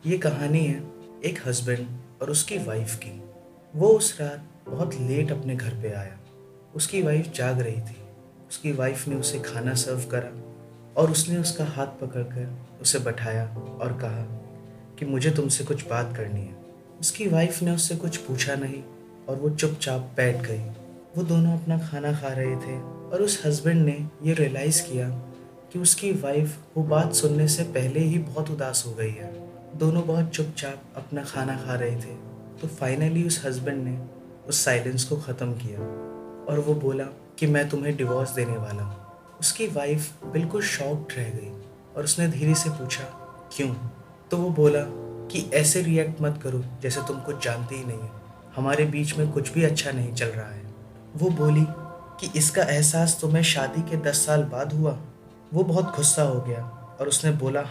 ये कहानी है एक हस्बैंड और उसकी वाइफ की। वो उस रात बहुत लेट अपने घर पे आया। उसकी वाइफ जाग रही थी। उसकी वाइफ ने उसे खाना सर्व करा और उसने उसका हाथ पकड़कर उसे बैठाया और कहा कि मुझे तुमसे कुछ बात करनी है। उसकी वाइफ ने उससे कुछ पूछा नहीं और वो चुपचाप बैठ गई। वो दोनों अपना खाना खा रहे थे और उस हस्बैंड ने ये रियलाइज़ किया कि उसकी वाइफ वो बात सुनने से पहले ही बहुत उदास हो गई है। दोनों बहुत चुपचाप अपना खाना खा रहे थे। तो फाइनली उस हस्बैंड ने उस साइलेंस को ख़त्म किया और वो बोला कि मैं तुम्हें डिवोर्स देने वाला हूँ। उसकी वाइफ बिल्कुल शॉक्ड रह गई और उसने धीरे से पूछा क्यों। तो वो बोला कि ऐसे रिएक्ट मत करो जैसे तुम कुछ जानते ही नहीं हो। हमारे बीच में कुछ भी अच्छा नहीं चल रहा है। वो बोली कि इसका एहसास तुम्हें शादी के 10 साल बाद हुआ। वो बहुत गुस्सा हो गया और उसने बोला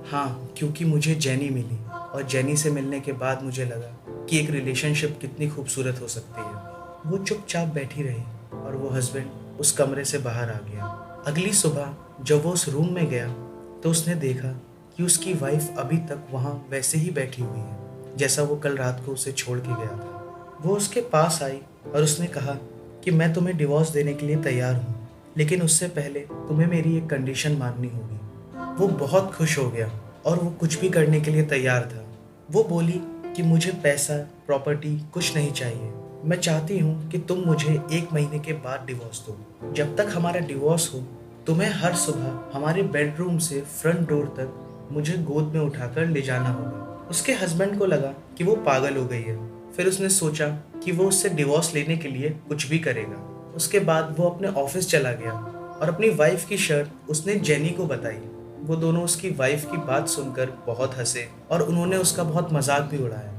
हाँ, क्योंकि मुझे जेनी मिली और जेनी से मिलने के बाद मुझे लगा कि एक रिलेशनशिप कितनी खूबसूरत हो सकती है। वो चुपचाप बैठी रही और वो हस्बैंड उस कमरे से बाहर आ गया। अगली सुबह जब वो उस रूम में गया तो उसने देखा कि उसकी वाइफ अभी तक वहाँ वैसे ही बैठी हुई है जैसा वो कल रात को उसे छोड़ के गया था। वो उसके पास आई और उसने कहा कि मैं तुम्हें डिवोर्स देने के लिए तैयार हूँ, लेकिन उससे पहले तुम्हें मेरी एक कंडीशन माननी होगी। वो बहुत खुश हो गया और वो कुछ भी करने के लिए तैयार था। वो बोली कि मुझे पैसा, प्रॉपर्टी कुछ नहीं चाहिए। मैं चाहती हूँ कि तुम मुझे 1 महीने के बाद डिवोर्स दो। जब तक हमारा डिवोर्स हो तुम्हें हर सुबह हमारे बेडरूम से फ्रंट डोर तक मुझे गोद में उठाकर ले जाना होगा। उसके हस्बैंड को लगा कि वो पागल हो गई है। फिर उसने सोचा कि वो उससे डिवोर्स लेने के लिए कुछ भी करेगा। उसके बाद वो अपने ऑफिस चला गया और अपनी वाइफ की शर्त उसने जेनी को बताई। वो दोनों उसकी वाइफ की बात सुनकर बहुत हंसे और उन्होंने उसका बहुत मजाक भी उड़ाया।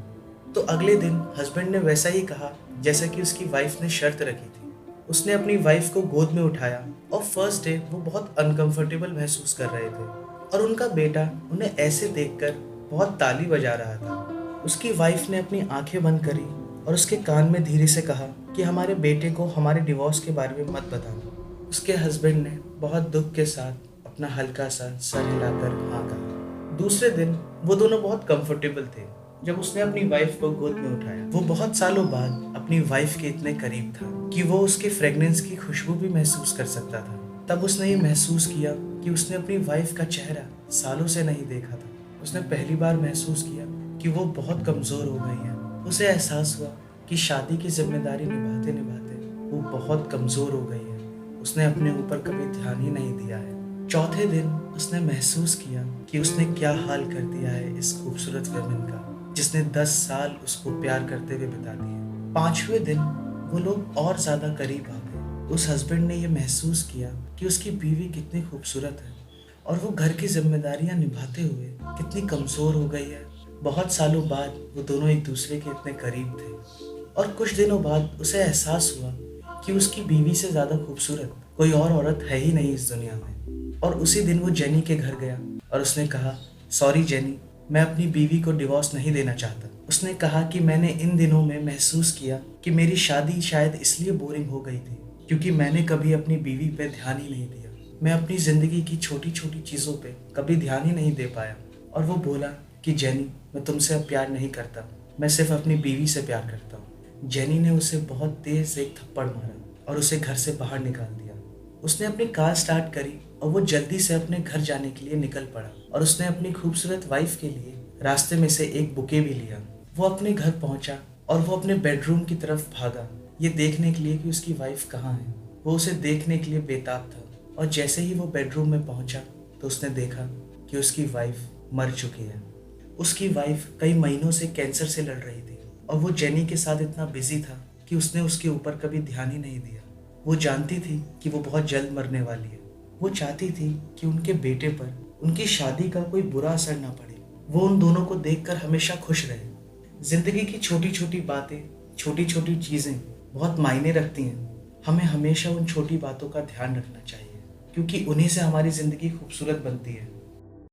तो अगले दिन हस्बैंड ने वैसा ही कहा जैसा कि उसकी वाइफ ने शर्त रखी थी। उसने अपनी वाइफ को गोद में उठाया और फर्स्ट डे वो बहुत अनकंफर्टेबल महसूस कर रहे थे और उनका बेटा उन्हें ऐसे देखकर बहुत ताली बजा रहा था। उसकी वाइफ ने अपनी आंखें बंद करी और उसके कान में धीरे से कहा कि हमारे बेटे को हमारे डिवोर्स के बारे में मत बताना। उसके हस्बैंड ने बहुत दुख के साथ अपना हल्का सा सर हिलाकर हाँ कहा। दूसरे दिन वो दोनों बहुत कंफर्टेबल थे जब उसने अपनी वाइफ को गोद में उठाया। वो बहुत सालों बाद अपनी वाइफ के इतने करीब था कि वो उसके फ्रेगनेंस की खुशबू भी महसूस कर सकता था। तब उसने ये महसूस किया कि उसने अपनी वाइफ का चेहरा सालों से नहीं देखा था। उसने पहली बार महसूस किया कि वो बहुत कमजोर हो गई है। उसे एहसास हुआ कि शादी की जिम्मेदारी निभाते निभाते वो बहुत कमजोर हो गई है। उसने अपने ऊपर कभी ध्यान ही नहीं दिया है। चौथे दिन उसने महसूस किया कि उसने क्या हाल कर दिया है इस खूबसूरत वेमन का जिसने 10 साल उसको प्यार करते हुए बिता दिए। 5वें दिन वो लोग और ज्यादा करीब आ गए। उस हस्बैंड ने ये महसूस किया कि उसकी बीवी कितनी खूबसूरत है और वो घर की जिम्मेदारियां निभाते हुए कितनी कमजोर हो गई है। बहुत सालों बाद वो दोनों एक दूसरे के इतने करीब थे और कुछ दिनों बाद उसे एहसास हुआ कि उसकी बीवी से ज्यादा खूबसूरत कोई और औरत है ही नहीं इस दुनिया में। और उसी दिन वो जेनी के घर गया और उसने कहा सॉरी जेनी, मैं अपनी बीवी को डिवोर्स नहीं देना चाहता। उसने कहा कि मैंने इन दिनों में महसूस किया कि मेरी शादी शायद इसलिए बोरिंग हो गई थी क्योंकि मैंने कभी अपनी बीवी पे ध्यान ही नहीं दिया। मैं अपनी जिंदगी की छोटी छोटी चीज़ों पे कभी ध्यान ही नहीं दे पाया। और वो बोला कि जेनी, मैं तुमसे अब प्यार नहीं करता, मैं सिर्फ अपनी बीवी से प्यार करता हूँ। जेनी ने उसे बहुत तेज से एक थप्पड़ मारा और उसे घर से बाहर निकाल दिया। उसने अपनी कार स्टार्ट करी और वो जल्दी से अपने घर जाने के लिए निकल पड़ा और उसने अपनी खूबसूरत वाइफ के लिए रास्ते में से एक बुके भी लिया। वो अपने घर पहुंचा और वो अपने बेडरूम की तरफ भागा ये देखने के लिए कि उसकी वाइफ कहाँ है। वो उसे देखने के लिए बेताब था और जैसे ही वो बेडरूम में पहुंचा तो उसने देखा कि उसकी वाइफ मर चुकी है। उसकी वाइफ कई महीनों से कैंसर से लड़ रही थी और वो जेनी के साथ इतना बिजी था कि उसने उसके ऊपर कभी ध्यान ही नहीं दिया। वो जानती थी कि वो बहुत जल्द मरने वाली है। वो चाहती थी कि उनके बेटे पर उनकी शादी का कोई बुरा असर ना पड़े। वो उन दोनों को देखकर हमेशा खुश रहे। जिंदगी की छोटी छोटी बातें, छोटी छोटी चीज़ें बहुत मायने रखती हैं। हमें हमेशा उन छोटी बातों का ध्यान रखना चाहिए क्योंकि उन्हीं से हमारी ज़िंदगी खूबसूरत बनती है।